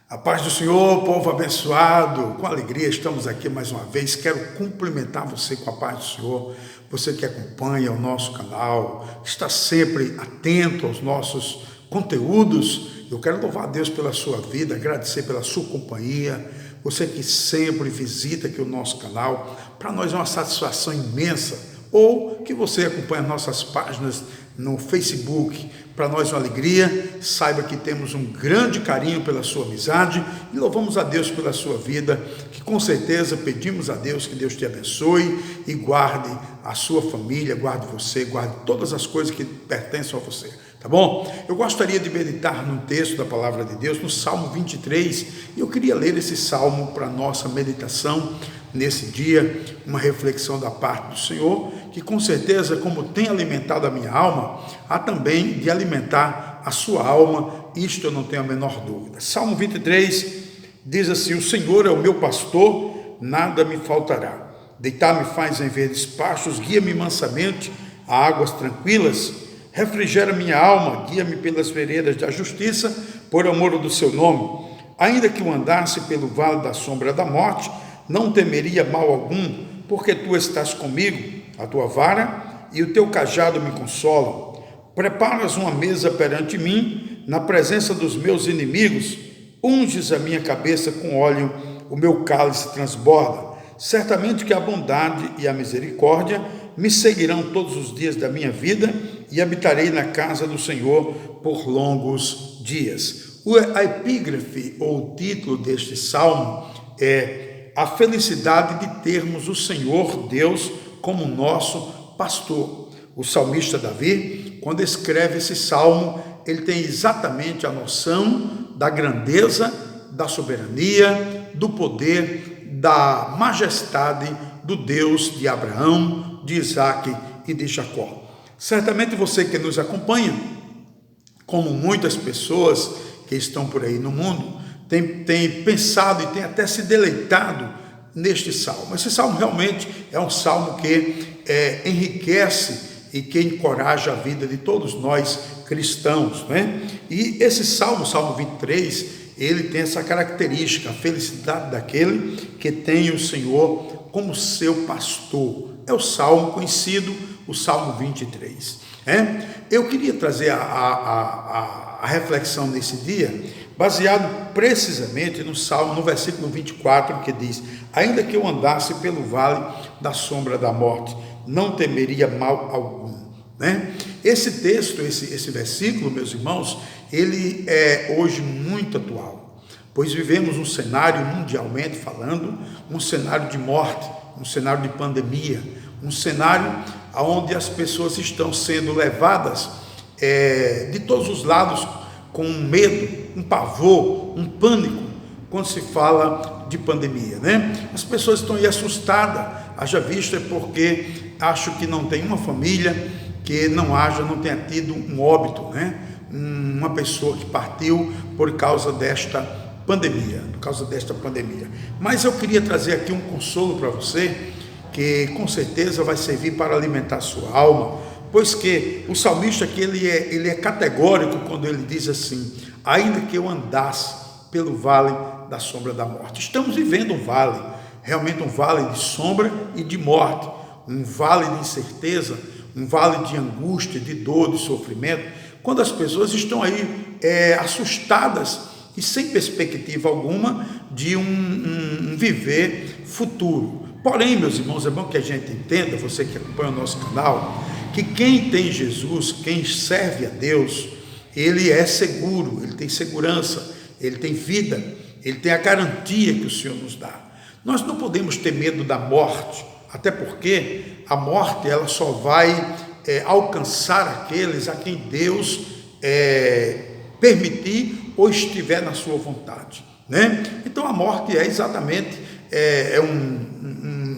A paz do Senhor, povo abençoado, com alegria estamos aqui mais uma vez. Quero cumprimentar você com a paz do Senhor, você que acompanha o nosso canal, está sempre atento aos nossos conteúdos. Eu quero louvar a Deus pela sua vida, agradecer pela sua companhia, você que sempre visita aqui o nosso canal. Para nós é uma satisfação imensa. Ou que você acompanha nossas páginas no Facebook, para nós uma alegria. Saiba que temos um grande carinho pela sua amizade e louvamos a Deus pela sua vida, que com certeza pedimos a Deus que Deus te abençoe e guarde a sua família, guarde você, guarde todas as coisas que pertencem a você, tá bom? Eu gostaria de meditar num texto da palavra de Deus, no Salmo 23, e eu queria ler esse salmo para nossa meditação nesse dia, uma reflexão da parte do Senhor, que com certeza, como tem alimentado a minha alma, há também de alimentar a sua alma, isto eu não tenho a menor dúvida. Salmo 23 diz assim: o Senhor é o meu pastor, nada me faltará. Deitar-me faz em verdes pastos, guia-me mansamente a águas tranquilas, refrigera minha alma, guia-me pelas veredas da justiça, por amor do seu nome. Ainda que eu andasse pelo vale da sombra da morte, não temeria mal algum, porque tu estás comigo, a tua vara e o teu cajado me consolam. Preparas uma mesa perante mim, na presença dos meus inimigos, unges a minha cabeça com óleo, o meu cálice transborda. Certamente que a bondade e a misericórdia me seguirão todos os dias da minha vida, e habitarei na casa do Senhor por longos dias. A epígrafe, ou o título deste salmo, é a felicidade de termos o Senhor Deus como nosso pastor. O salmista Davi, quando escreve esse salmo, ele tem exatamente a noção da grandeza, da soberania, do poder, da majestade do Deus de Abraão, de Isaque e de Jacó. Certamente você que nos acompanha, como muitas pessoas que estão por aí no mundo, tem pensado e tem até se deleitado neste salmo. Esse salmo realmente é um salmo que enriquece e que encoraja a vida de todos nós cristãos, né? E esse salmo, Salmo 23, ele tem essa característica, a felicidade daquele que tem o Senhor como seu pastor. É o salmo conhecido, o Salmo 23. Eu queria trazer a reflexão nesse dia, baseado precisamente no Salmo, no versículo 24, que diz: ainda que eu andasse pelo vale da sombra da morte, não temeria mal algum. Esse texto, esse versículo, meus irmãos, ele é hoje muito atual, pois vivemos um cenário, mundialmente falando, um cenário de morte, um cenário de pandemia, um cenário onde as pessoas estão sendo levadas de todos os lados com um medo, um pavor, um pânico, quando se fala de pandemia, As pessoas estão aí assustadas, haja vista porque acho que não tem uma família que não tenha tido um óbito, Uma pessoa que partiu por causa desta pandemia, Mas eu queria trazer aqui um consolo para você, que com certeza vai servir para alimentar a sua alma, pois que o salmista aqui, ele é categórico quando ele diz assim: ainda que eu andasse pelo vale da sombra da morte. Estamos vivendo um vale, realmente um vale de sombra e de morte, um vale de incerteza, um vale de angústia, de dor, de sofrimento, quando as pessoas estão aí assustadas e sem perspectiva alguma de um viver futuro. Porém, meus irmãos, é bom que a gente entenda, você que acompanha o nosso canal, que quem tem Jesus, quem serve a Deus, ele é seguro, ele tem segurança, ele tem vida, ele tem a garantia que o Senhor nos dá. Nós não podemos ter medo da morte, até porque a morte ela só vai alcançar aqueles a quem Deus permitir ou estiver na sua vontade, Então a morte é exatamente um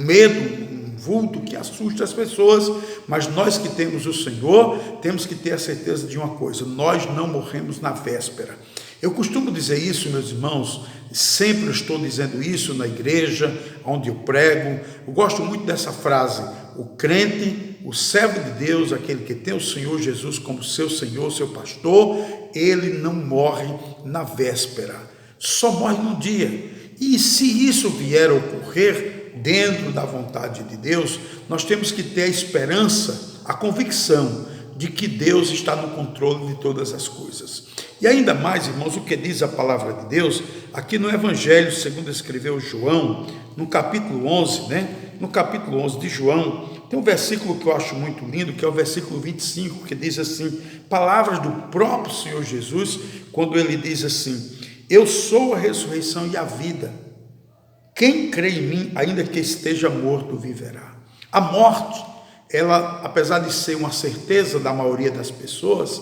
medo, vulto que assusta as pessoas, mas nós que temos o Senhor, temos que ter a certeza de uma coisa: nós não morremos na véspera. Eu costumo dizer isso, meus irmãos, sempre estou dizendo isso na igreja, onde eu prego. Eu gosto muito dessa frase: o crente, o servo de Deus, aquele que tem o Senhor Jesus como seu Senhor, seu pastor, ele não morre na véspera. só morre num dia. E se isso vier a ocorrer dentro da vontade de Deus, nós temos que ter a esperança, a convicção de que Deus está no controle de todas as coisas. E ainda mais, irmãos, o que diz a palavra de Deus, aqui no Evangelho, segundo escreveu João, no capítulo 11, no capítulo 11 de João, tem um versículo que eu acho muito lindo, que é o versículo 25, que diz assim, palavras do próprio Senhor Jesus, quando ele diz assim, eu sou a ressurreição e a vida, quem crê em mim, ainda que esteja morto, viverá. A morte, ela, apesar de ser uma certeza da maioria das pessoas,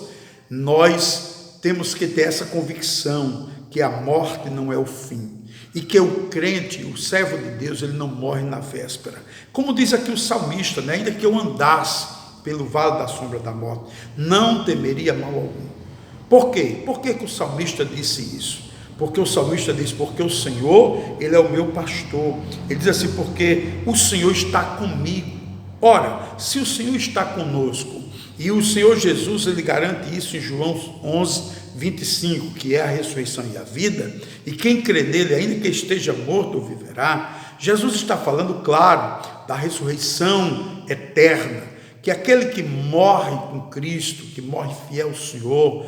nós temos que ter essa convicção que a morte não é o fim e que o crente, o servo de Deus, ele não morre na véspera. Como diz aqui o salmista, ainda que eu andasse pelo vale da sombra da morte, não temeria mal algum. Por quê? Por que o salmista disse isso? Porque o salmista diz, porque o Senhor, ele é o meu pastor. Ele diz assim, porque o Senhor está comigo. Ora, se o Senhor está conosco, e o Senhor Jesus, ele garante isso em João 11, 25, que é a ressurreição e a vida, e quem crê nele, ainda que esteja morto, viverá. Jesus está falando, claro, da ressurreição eterna, que aquele que morre com Cristo, que morre fiel ao Senhor,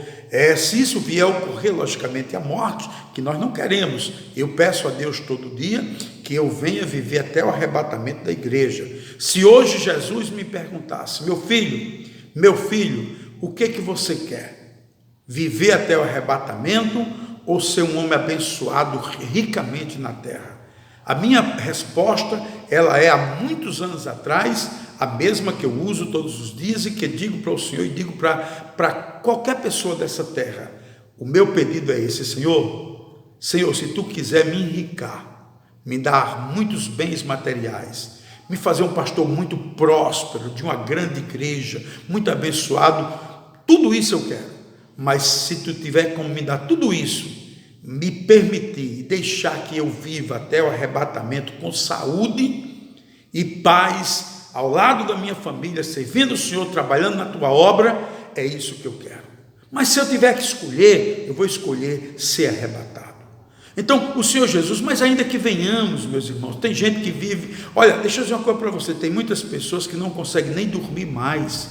se isso vier a ocorrer, logicamente, a morte, que nós não queremos, eu peço a Deus todo dia que eu venha viver até o arrebatamento da igreja. Se hoje Jesus me perguntasse, meu filho, o que você quer? Viver até o arrebatamento ou ser um homem abençoado ricamente na terra? A minha resposta, ela é há muitos anos atrás, a mesma que eu uso todos os dias e que digo para o Senhor e digo para qualquer pessoa dessa terra. O meu pedido é esse, Senhor, se tu quiser me enricar, me dar muitos bens materiais, me fazer um pastor muito próspero, de uma grande igreja, muito abençoado, tudo isso eu quero. Mas se tu tiver como me dar tudo isso, me permitir e deixar que eu viva até o arrebatamento com saúde e paz, ao lado da minha família, servindo o Senhor, trabalhando na tua obra, é isso que eu quero. Mas se eu tiver que escolher, eu vou escolher ser arrebatado. Então, o Senhor Jesus, mas ainda que venhamos, meus irmãos, tem gente que vive, olha, deixa eu dizer uma coisa para você, tem muitas pessoas que não conseguem nem dormir mais,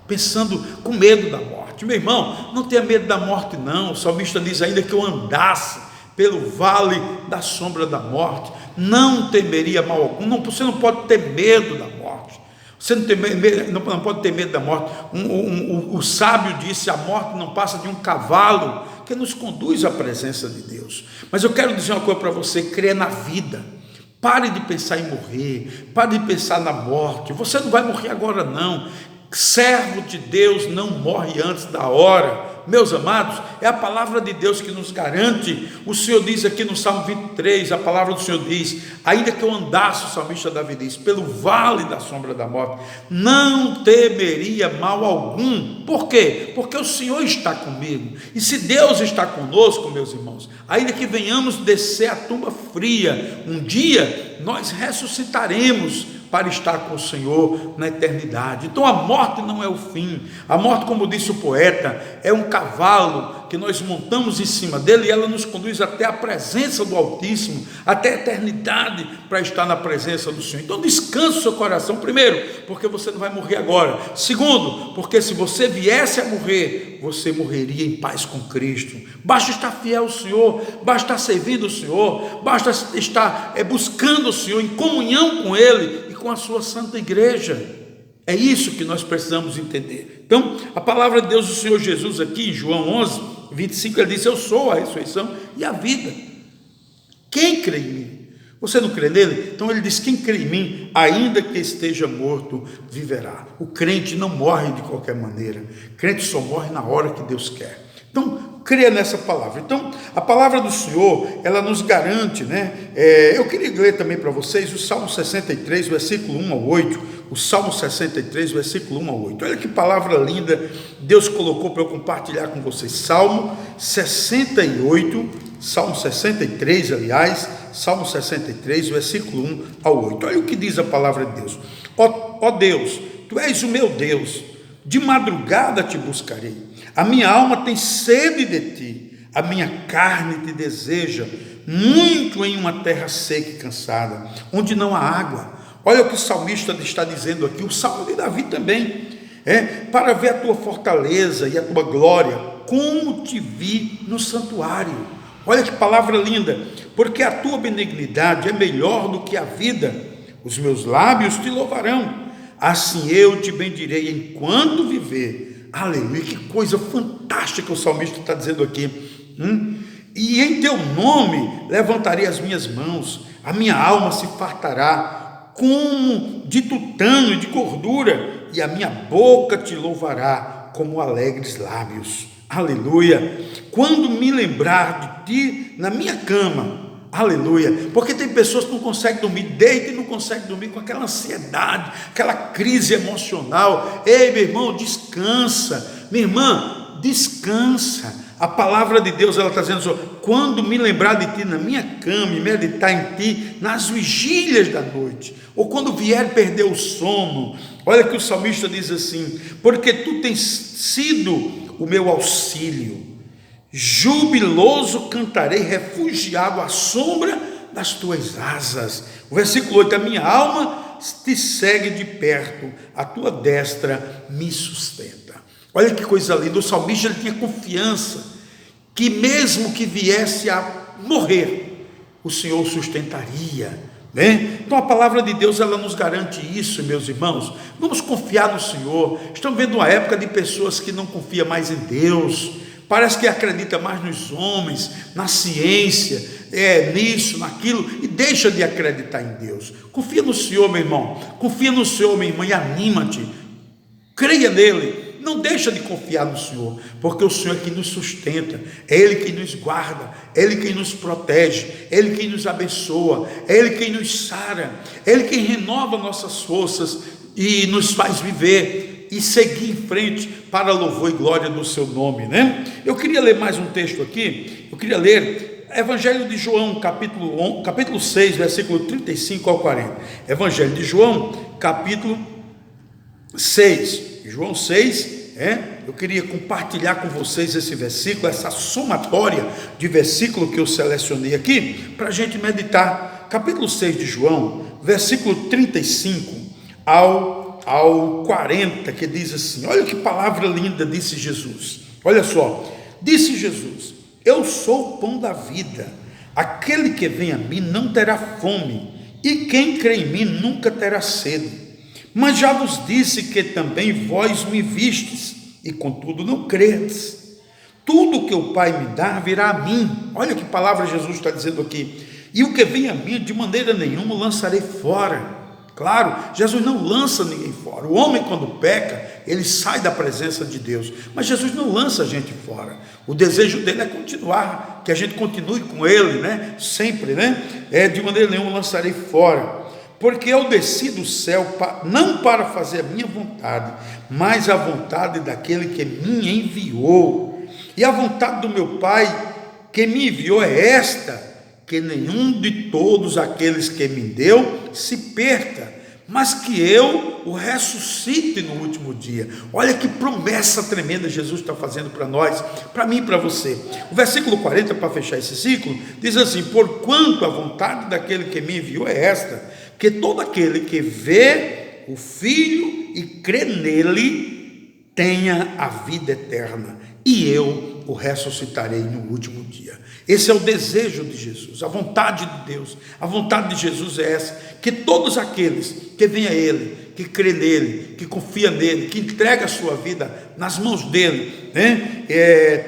pensando com medo da morte. Meu irmão, não tenha medo da morte não, o salmista diz, ainda que eu andasse pelo vale da sombra da morte, não temeria mal algum. Você não pode ter medo da morte, você não pode ter medo da morte. O sábio disse, a morte não passa de um cavalo que nos conduz à presença de Deus. Mas eu quero dizer uma coisa para você, crê na vida. Pare de pensar em morrer, pare de pensar na morte. Você não vai morrer agora não. Servo de Deus não morre antes da hora. Meus amados, é a palavra de Deus que nos garante. O Senhor diz aqui no Salmo 23, a palavra do Senhor diz, ainda que eu andasse, o salmista Davi diz, pelo vale da sombra da morte, não temeria mal algum. Por quê? Porque o Senhor está comigo. E se Deus está conosco, meus irmãos, ainda que venhamos descer a tumba fria, um dia nós ressuscitaremos para estar com o Senhor na eternidade. Então a morte não é o fim. A morte, como disse o poeta, é um cavalo que nós montamos em cima dele e ela nos conduz até a presença do Altíssimo, até a eternidade, para estar na presença do Senhor. Então descanse o seu coração, primeiro, porque você não vai morrer agora. Segundo, porque se você viesse a morrer, você morreria em paz com Cristo. Basta estar fiel ao Senhor, basta estar servindo o Senhor, basta estar buscando o Senhor, em comunhão com Ele e com a sua santa igreja. É isso que nós precisamos entender. Então, a palavra de Deus do Senhor Jesus aqui, em João 11, 25, ele disse, eu sou a ressurreição e a vida. Quem crê em mim? Você não crê nele? Então ele diz, quem crê em mim, ainda que esteja morto, viverá. O crente não morre de qualquer maneira. O crente só morre na hora que Deus quer. Então, creia nessa palavra. Então, a palavra do Senhor, ela nos garante, eu queria ler também para vocês o Salmo 63, versículo 1 ao 8, o Salmo 63, versículo 1 ao 8, olha que palavra linda Deus colocou para eu compartilhar com vocês. Salmo 63, aliás, Salmo 63, versículo 1 ao 8, olha o que diz a palavra de Deus. Ó Deus, Tu és o meu Deus, de madrugada te buscarei, a minha alma tem sede de ti, A minha carne te deseja muito em uma terra seca e cansada, onde não há água. Olha o que o salmista está dizendo aqui, o salmo de Davi também, para ver a tua fortaleza e a tua glória, como te vi no santuário. Olha que palavra linda, porque a tua benignidade é melhor do que a vida, os meus lábios te louvarão, assim eu te bendirei enquanto viver. Aleluia, que coisa fantástica o salmista está dizendo aqui. E em teu nome levantarei as minhas mãos, a minha alma se fartará como de tutano e de gordura, e a minha boca te louvará como alegres lábios. Aleluia. Quando me lembrar de ti na minha cama, aleluia, porque tem pessoas que não conseguem dormir, deita e não conseguem dormir com aquela ansiedade, aquela crise emocional. Ei, meu irmão, descansa, minha irmã, descansa. A palavra de Deus, ela está dizendo assim: quando me lembrar de ti na minha cama e meditar em ti nas vigílias da noite, ou quando vier perder o sono. Olha que o salmista diz assim: porque tu tens sido o meu auxílio, jubiloso cantarei, refugiado à sombra das tuas asas. O versículo 8: a minha alma te segue de perto, a tua destra me sustenta. Olha que coisa linda, o salmista ele tinha confiança que mesmo que viesse a morrer, o Senhor o sustentaria, né? Então a palavra de Deus, ela nos garante isso, meus irmãos. Vamos confiar no Senhor. Estamos vendo uma época de pessoas que não confiam mais em Deus, parece que acredita mais nos homens, na ciência, nisso, naquilo, e deixa de acreditar em Deus. Confia no Senhor, meu irmão, confia no Senhor, minha irmã, e anima-te, creia nele. Não deixa de confiar no Senhor, porque o Senhor é quem nos sustenta, é Ele quem nos guarda, é Ele quem nos protege, é Ele quem nos abençoa, é Ele quem nos sara, é Ele quem renova nossas forças e nos faz viver e seguir em frente para louvor e glória do seu nome, né? Eu queria ler mais um texto aqui, eu queria ler Evangelho de João, capítulo 6, versículo 35 ao 40. Evangelho de João, capítulo 6, João 6, eu queria compartilhar com vocês esse versículo, essa somatória de versículo que eu selecionei aqui, para a gente meditar. Capítulo 6 de João, versículo 35 ao 40, que diz assim: olha que palavra linda, disse Jesus. Olha só, disse Jesus: eu sou o pão da vida, aquele que vem a mim não terá fome, e quem crê em mim nunca terá sede. Mas já vos disse que também vós me vistes, e contudo não credes. Tudo que o Pai me dá virá a mim. Olha que palavra Jesus está dizendo aqui. E o que vem a mim, de maneira nenhuma lançarei fora. Claro, Jesus não lança ninguém fora. O homem, quando peca, ele sai da presença de Deus, mas Jesus não lança a gente fora. O desejo dele é continuar, que a gente continue com ele, né? Sempre, né? De maneira nenhuma lançarei fora. Porque eu desci do céu não para fazer a minha vontade, mas a vontade daquele que me enviou. E a vontade do meu Pai que me enviou é esta: que nenhum de todos aqueles que me deu se perca, mas que eu o ressuscite no último dia. Olha que promessa tremenda Jesus está fazendo para nós, para mim e para você. O versículo 40, para fechar esse ciclo, diz assim: porquanto a vontade daquele que me enviou é esta, que todo aquele que vê o Filho e crê nele tenha a vida eterna, e eu o ressuscitarei no último dia. Esse é o desejo de Jesus, a vontade de Deus. A vontade de Jesus é essa: que todos aqueles que vêm a Ele, que crê nele, que confia nele, que entrega a sua vida nas mãos dele, né?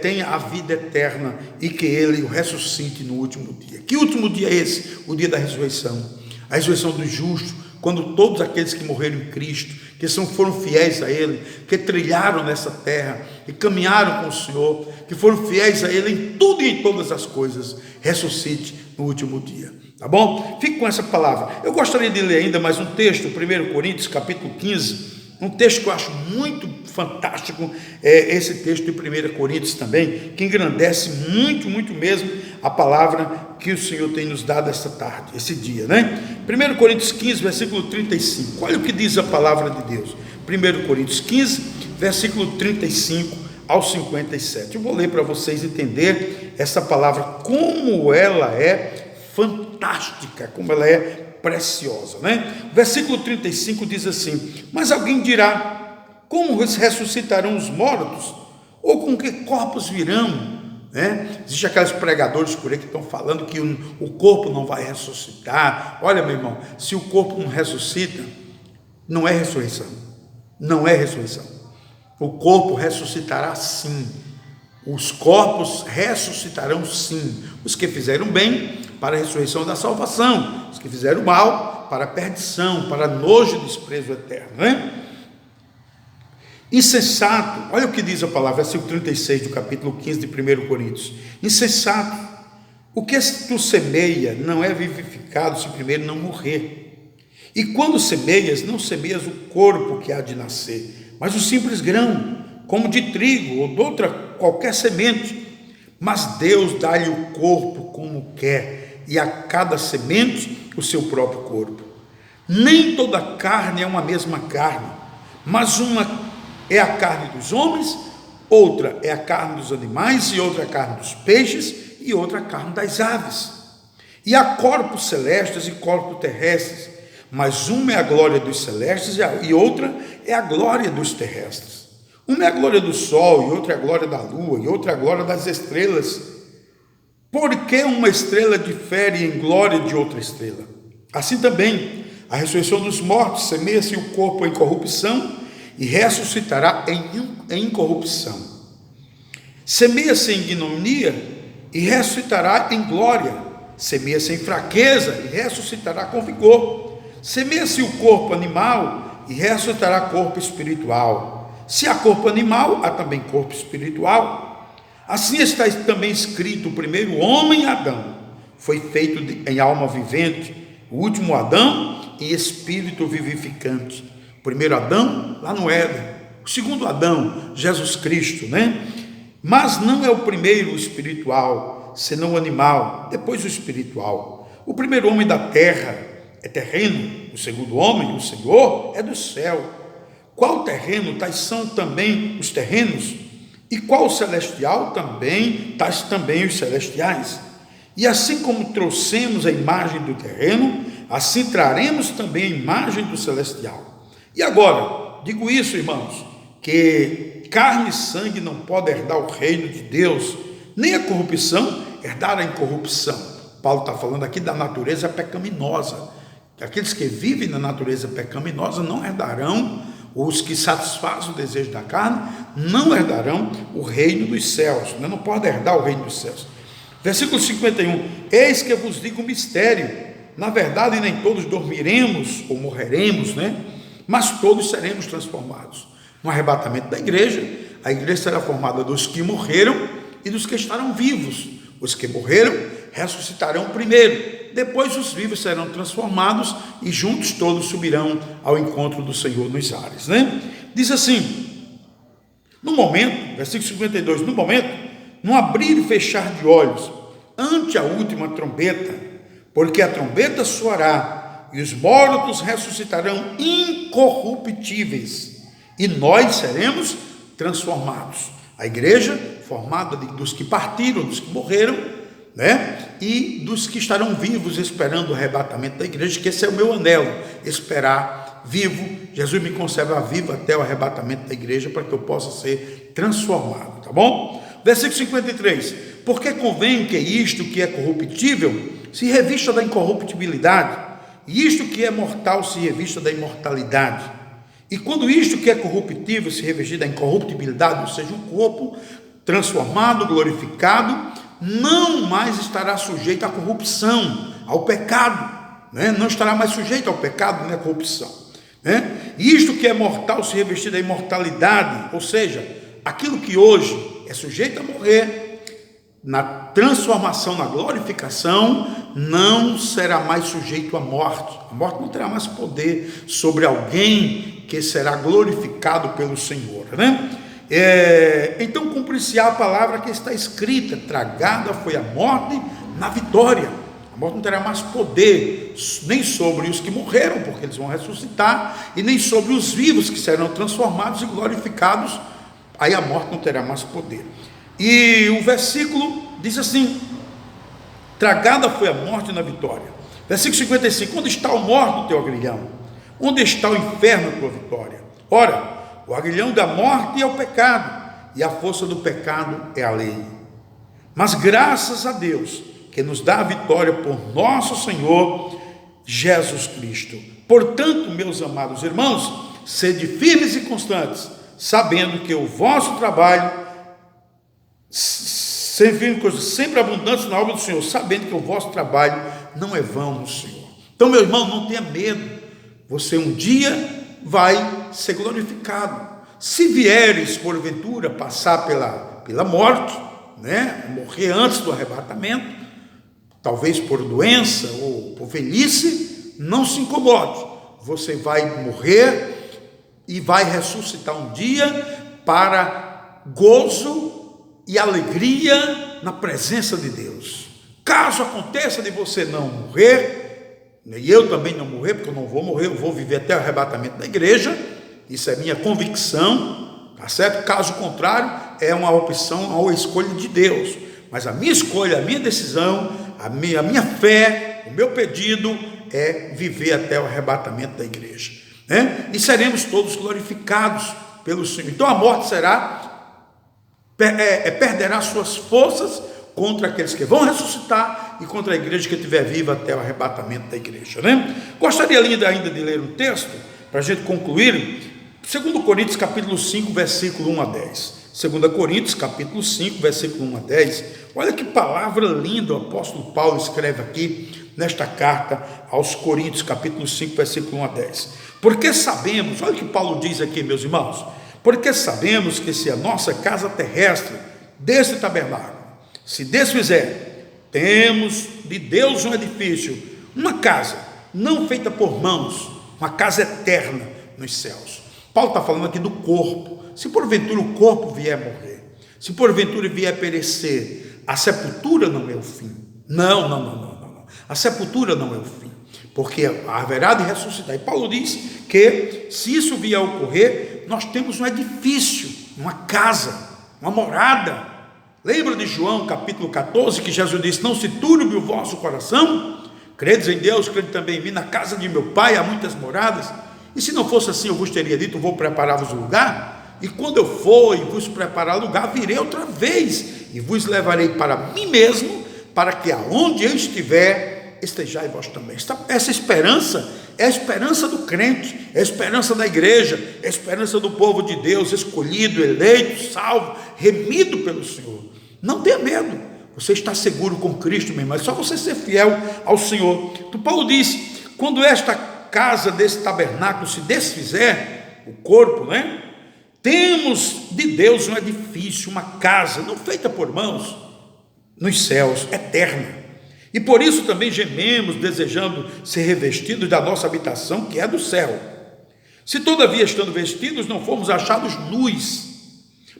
Tenha a vida eterna, e que Ele o ressuscite no último dia. Que último dia é esse? O dia da ressurreição. A ressurreição dos justos, quando todos aqueles que morreram em Cristo, que foram fiéis a Ele, que trilharam nessa terra e caminharam com o Senhor, que foram fiéis a Ele em tudo e em todas as coisas, ressuscite no último dia. Tá bom? Fique com essa palavra. Eu gostaria de ler ainda mais um texto, 1 Coríntios, capítulo 15, um texto que eu acho muito fantástico, esse texto de 1 Coríntios também, que engrandece muito, muito mesmo a palavra que o Senhor tem nos dado esta tarde, esse dia, né? 1 Coríntios 15, versículo 35, olha o que diz a palavra de Deus. 1 Coríntios 15, versículo 35 ao 57, eu vou ler para vocês entenderem essa palavra, como ela é fantástica, como ela é preciosa, né? O versículo 35 diz assim: mas alguém dirá, como ressuscitarão os mortos? Ou com que corpos virão? Né? Existem aqueles pregadores por aí que estão falando que o corpo não vai ressuscitar. Olha, meu irmão, se o corpo não ressuscita, não é ressurreição. Não é ressurreição. O corpo ressuscitará sim. Os corpos ressuscitarão sim. Os que fizeram bem, para a ressurreição da salvação. Os que fizeram mal, para a perdição, para nojo e desprezo eterno, né? Insensato, olha o que diz a palavra, versículo 36 do capítulo 15 de 1 Coríntios. Insensato, o que tu semeia não é vivificado se primeiro não morrer. E quando semeias, não semeias o corpo que há de nascer, mas o simples grão, como de trigo ou de outra qualquer semente. Mas Deus dá-lhe o corpo como quer, e a cada semente o seu próprio corpo. Nem toda carne é uma mesma carne, mas uma é a carne dos homens, outra é a carne dos animais, e outra é a carne dos peixes, e outra a carne das aves. E há corpos celestes e corpos terrestres, mas uma é a glória dos celestes e outra é a glória dos terrestres. Uma é a glória do sol, e outra é a glória da lua, e outra é a glória das estrelas. Por que uma estrela difere em glória de outra estrela? Assim também, a ressurreição dos mortos, semeia-se o corpo em corrupção, e ressuscitará em incorrupção. Semeia-se em ignominia, e ressuscitará em glória. Semeia-se em fraqueza, e ressuscitará com vigor. Semeia-se o corpo animal, e ressuscitará corpo espiritual. Se há corpo animal, há também corpo espiritual. Assim está também escrito: o primeiro homem, Adão, foi feito em alma vivente, o último Adão em espírito vivificante. O primeiro Adão, lá no Éden. O segundo Adão, Jesus Cristo, né? Mas não é o primeiro o espiritual, senão o animal, depois o espiritual. O primeiro homem da terra é terreno, o segundo homem, o Senhor, é do céu. Qual terreno, tais são também os terrenos, e qual celestial, tais também os celestiais. E assim como trouxemos a imagem do terreno, assim traremos também a imagem do celestial. E agora, digo isso, irmãos, que carne e sangue não podem herdar o reino de Deus, nem a corrupção herdar a incorrupção. Paulo está falando aqui da natureza pecaminosa. Aqueles que vivem na natureza pecaminosa não herdarão, os que satisfazem o desejo da carne, não herdarão o reino dos céus, não podem herdar o reino dos céus. Versículo 51, eis que eu vos digo um mistério, na verdade nem todos dormiremos ou morreremos, né? Mas todos seremos transformados. No arrebatamento da igreja, a igreja será formada dos que morreram e dos que estarão vivos. Os que morreram ressuscitarão primeiro, depois os vivos serão transformados e juntos todos subirão ao encontro do Senhor nos ares, né? Diz assim, no momento, versículo 52, no momento, no abrir e fechar de olhos, ante a última trombeta, porque a trombeta soará, e os mortos ressuscitarão incorruptíveis, e nós seremos transformados. A igreja, formada dos que partiram, dos que morreram, né? E dos que estarão vivos esperando o arrebatamento da igreja, que esse é o meu anelo, esperar vivo. Jesus me conserva vivo até o arrebatamento da igreja, para que eu possa ser transformado, tá bom? Versículo 53, porque convém que isto que é corruptível se revista da incorruptibilidade, e isto que é mortal se revista da imortalidade. E quando isto que é corruptível se revestir da incorruptibilidade, ou seja, o corpo transformado, glorificado, não mais estará sujeito à corrupção, ao pecado, né? Não estará mais sujeito ao pecado nem à corrupção, né? E isto que é mortal se revestir da imortalidade, ou seja, aquilo que hoje é sujeito a morrer, na transformação, na glorificação, não será mais sujeito à morte. A morte não terá mais poder sobre alguém que será glorificado pelo Senhor, né? Então cumprir-se a palavra que está escrita: tragada foi a morte na vitória. A morte não terá mais poder nem sobre os que morreram, porque eles vão ressuscitar, e nem sobre os vivos que serão transformados e glorificados. Aí a morte não terá mais poder. E o versículo diz assim: tragada foi a morte na vitória. Versículo 55: onde está o morto do teu aguilhão? Onde está o inferno da tua vitória? Ora, o aguilhão da morte é o pecado, e a força do pecado é a lei. Mas graças a Deus, que nos dá a vitória por nosso Senhor Jesus Cristo. Portanto, meus amados irmãos, sede firmes e constantes, sabendo que o vosso trabalho, sempre abundante na obra do Senhor, sabendo que o vosso trabalho não é vão no Senhor. Então, meu irmão, não tenha medo, você um dia vai ser glorificado. Se vieres, porventura, passar pela morte, morrer antes do arrebatamento, talvez por doença ou por velhice, não se incomode, você vai morrer e vai ressuscitar um dia para gozo e alegria na presença de Deus. Caso aconteça de você não morrer, e eu também não morrer, porque eu não vou morrer, eu vou viver até o arrebatamento da igreja, isso é minha convicção, tá certo? Caso contrário, é uma opção ou escolha de Deus, mas a minha escolha, a minha decisão, a minha fé, o meu pedido é viver até o arrebatamento da igreja, e seremos todos glorificados pelo Senhor. Então a morte perderá suas forças contra aqueles que vão ressuscitar e contra a igreja que estiver viva até o arrebatamento da igreja, Gostaria ainda de ler um texto para a gente concluir. 2 Coríntios capítulo 5, versículo 1 a 10. 2 Coríntios capítulo 5, versículo 1 a 10. Olha que palavra linda o apóstolo Paulo escreve aqui nesta carta aos Coríntios, capítulo 5, versículo 1 a 10. Porque sabemos, olha o que Paulo diz aqui, meus irmãos, porque sabemos que se a nossa casa terrestre deste tabernáculo se desfizer, temos de Deus um edifício, uma casa não feita por mãos, uma casa eterna nos céus. Paulo está falando aqui do corpo. Se porventura o corpo vier morrer, se porventura vier perecer, a sepultura não é o fim. Não. A sepultura não é o fim, porque haverá de ressuscitar. E Paulo diz que se isso vier a ocorrer, nós temos um edifício, uma casa, uma morada. Lembra de João capítulo 14, que Jesus disse: não se turbe o vosso coração, credes em Deus, crede também em mim, na casa de meu pai há muitas moradas. E se não fosse assim, eu vos teria dito: vou preparar-vos um lugar, e quando eu for e vos preparar lugar, virei outra vez, e vos levarei para mim mesmo, para que aonde eu estiver, estejais vós também. Essa esperança é a esperança do crente, é a esperança da igreja, é a esperança do povo de Deus, escolhido, eleito, salvo, remido pelo Senhor. Não tenha medo, você está seguro com Cristo, meu irmão, é só você ser fiel ao Senhor. Então Paulo diz: quando esta casa desse tabernáculo se desfizer, o corpo, temos de Deus um edifício, uma casa, não feita por mãos, nos céus, eterna. E por isso também gememos, desejando ser revestidos da nossa habitação, que é do céu. Se todavia, estando vestidos, não fomos achados nus,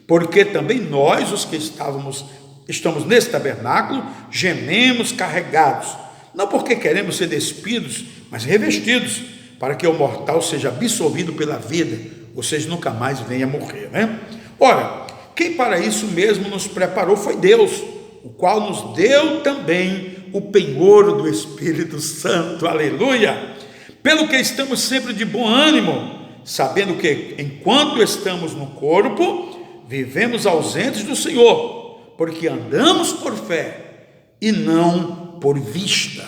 porque também nós, os que estamos nesse tabernáculo, gememos carregados, não porque queremos ser despidos, mas revestidos, para que o mortal seja absorvido pela vida, ou seja, nunca mais venha morrer, Ora, quem para isso mesmo nos preparou foi Deus, o qual nos deu também o penhor do Espírito Santo, aleluia, pelo que estamos sempre de bom ânimo, sabendo que enquanto estamos no corpo, vivemos ausentes do Senhor, porque andamos por fé e não por vista,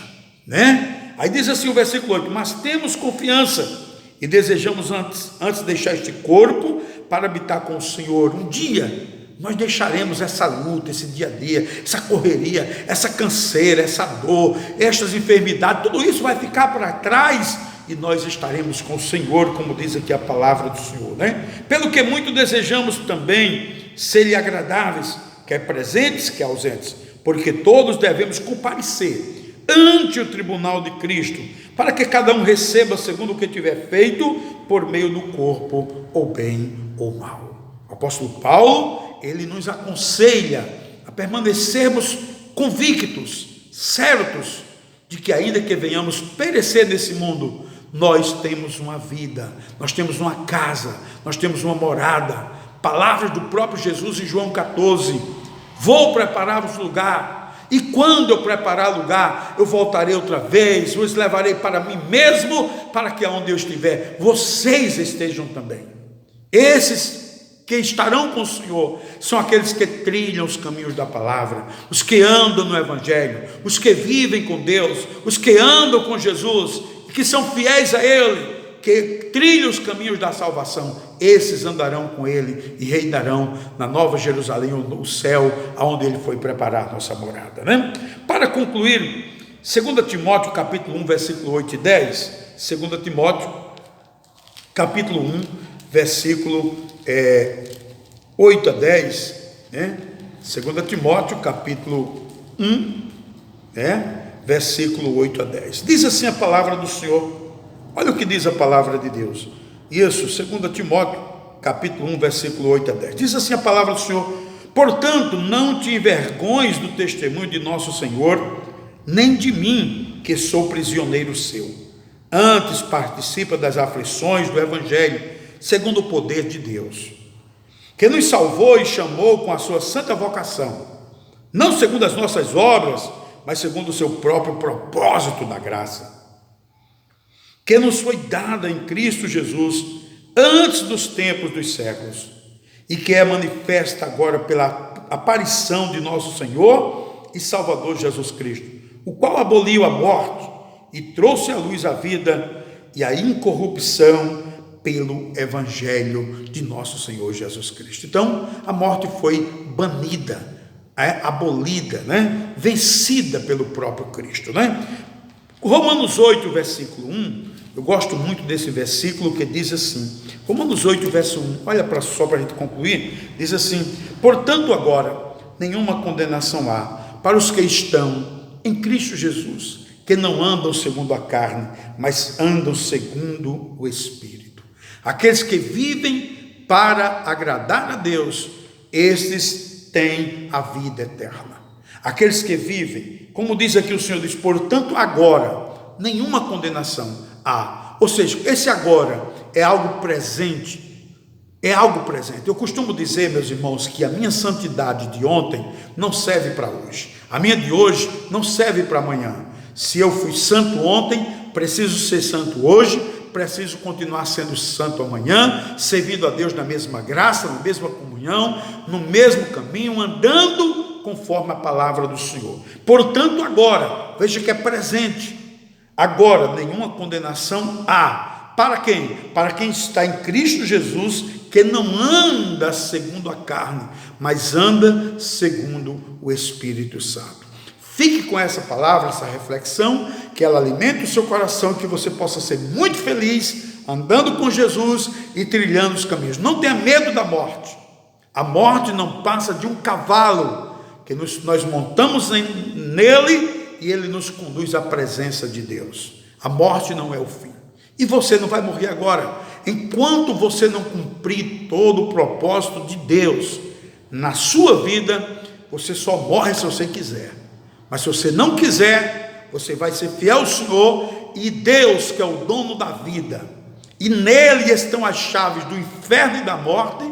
Aí diz assim o versículo 8: mas temos confiança e desejamos antes deixar este corpo para habitar com o Senhor. Um dia nós deixaremos essa luta, esse dia a dia, essa correria, essa canseira, essa dor, estas enfermidades, tudo isso vai ficar para trás e nós estaremos com o Senhor, como diz aqui a palavra do Senhor, Pelo que muito desejamos também ser-lhe agradáveis, quer presentes, quer ausentes, porque todos devemos comparecer ante o tribunal de Cristo, para que cada um receba segundo o que tiver feito por meio do corpo, ou bem ou mal. O apóstolo Paulo, ele nos aconselha a permanecermos convictos, certos de que ainda que venhamos perecer nesse mundo, nós temos uma vida, nós temos uma casa, nós temos uma morada. Palavras do próprio Jesus em João 14: Vou preparar-vos lugar, e quando eu preparar lugar, eu voltarei outra vez, os levarei para mim mesmo, para que aonde eu estiver, vocês estejam também. Esses que estarão com o Senhor são aqueles que trilham os caminhos da palavra, os que andam no Evangelho, os que vivem com Deus, os que andam com Jesus, que são fiéis a Ele, que trilham os caminhos da salvação. Esses andarão com Ele e reinarão na Nova Jerusalém, o céu, aonde Ele foi preparar a nossa morada, né? Para concluir, 2 Timóteo capítulo 1, versículo 8 e 10, 2 Timóteo capítulo 1, versículo 8 a 10, né? 2 Timóteo capítulo 1, versículo 8 a 10, diz assim a palavra do Senhor. Olha o que diz a palavra de Deus. Isso, 2 Timóteo capítulo 1, versículo 8 a 10, diz assim a palavra do Senhor: portanto, não te envergonhes do testemunho de nosso Senhor, nem de mim, que sou prisioneiro seu. Antes participa das aflições do Evangelho, segundo o poder de Deus, que nos salvou e chamou com a sua santa vocação, não segundo as nossas obras, mas segundo o seu próprio propósito da graça, que nos foi dada em Cristo Jesus antes dos tempos dos séculos, e que é manifesta agora pela aparição de nosso Senhor e Salvador Jesus Cristo, o qual aboliu a morte e trouxe à luz a vida e a incorrupção pelo Evangelho de nosso Senhor Jesus Cristo. Então, a morte foi banida, abolida, né? Vencida pelo próprio Cristo, né? Romanos 8, versículo 1, eu gosto muito desse versículo que diz assim, Romanos 8, verso 1, olha só para a gente concluir, diz assim: portanto agora, nenhuma condenação há para os que estão em Cristo Jesus, que não andam segundo a carne, mas andam segundo o Espírito. Aqueles que vivem para agradar a Deus, estes têm a vida eterna. Aqueles que vivem, como diz aqui o Senhor, diz, portanto agora, nenhuma condenação há. Ou seja, esse agora é algo presente, eu costumo dizer, meus irmãos, que a minha santidade de ontem não serve para hoje, a minha de hoje não serve para amanhã. Se eu fui santo ontem, preciso ser santo hoje, preciso continuar sendo santo amanhã, servindo a Deus na mesma graça, na mesma comunhão, no mesmo caminho, andando conforme a palavra do Senhor. Portanto, agora, veja que é presente, agora nenhuma condenação há. Para quem? Para quem está em Cristo Jesus, que não anda segundo a carne, mas anda segundo o Espírito Santo. Fique com essa palavra, essa reflexão, que ela alimente o seu coração, que você possa ser muito feliz, andando com Jesus e trilhando os caminhos. Não tenha medo da morte. A morte não passa de um cavalo, que nós montamos nele e ele nos conduz à presença de Deus. A morte não é o fim. E você não vai morrer agora. Enquanto você não cumprir todo o propósito de Deus na sua vida, você só morre se você quiser. Mas se você não quiser, você vai ser fiel ao Senhor, e Deus, que é o dono da vida, e nele estão as chaves do inferno e da morte,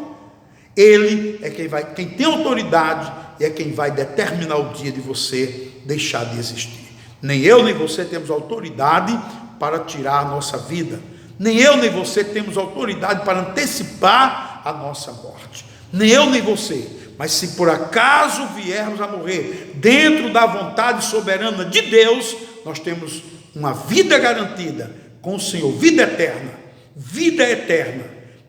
ele é quem tem autoridade, e é quem vai determinar o dia de você deixar de existir. Nem eu nem você temos autoridade para tirar a nossa vida, nem eu nem você temos autoridade para antecipar a nossa morte, nem eu nem você. Mas se por acaso viermos a morrer dentro da vontade soberana de Deus, nós temos uma vida garantida com o Senhor, vida eterna,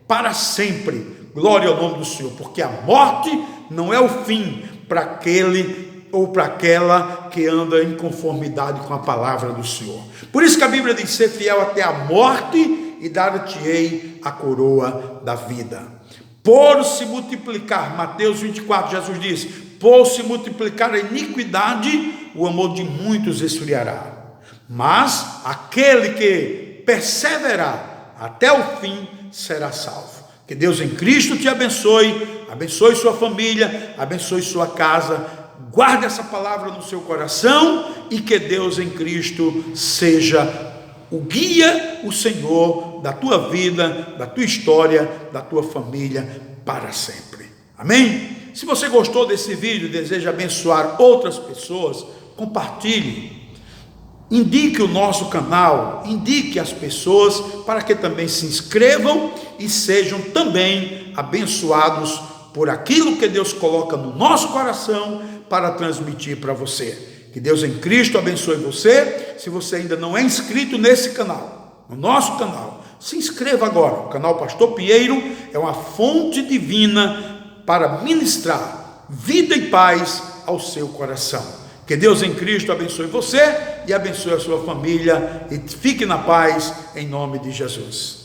para sempre. Glória ao nome do Senhor, porque a morte não é o fim para aquele ou para aquela que anda em conformidade com a palavra do Senhor. Por isso que a Bíblia diz: ser fiel até a morte e dar-te-ei a coroa da vida. Por se multiplicar, Mateus 24, Jesus diz: por se multiplicar a iniquidade, o amor de muitos esfriará. Mas aquele que perseverar até o fim será salvo. Que Deus em Cristo te abençoe, abençoe sua família, abençoe sua casa. Guarde essa palavra no seu coração e que Deus em Cristo seja o guia, o Senhor da tua vida, da tua história, da tua família para sempre. Amém? Se você gostou desse vídeo e deseja abençoar outras pessoas, compartilhe. Indique o nosso canal, indique as pessoas para que também se inscrevam e sejam também abençoados por aquilo que Deus coloca no nosso coração para transmitir para você. Que Deus em Cristo abençoe você. Se você ainda não é inscrito nesse canal, no nosso canal, se inscreva agora. O canal Pastor Pinheiro é uma fonte divina para ministrar vida e paz ao seu coração. Que Deus em Cristo abençoe você e abençoe a sua família, e fique na paz em nome de Jesus.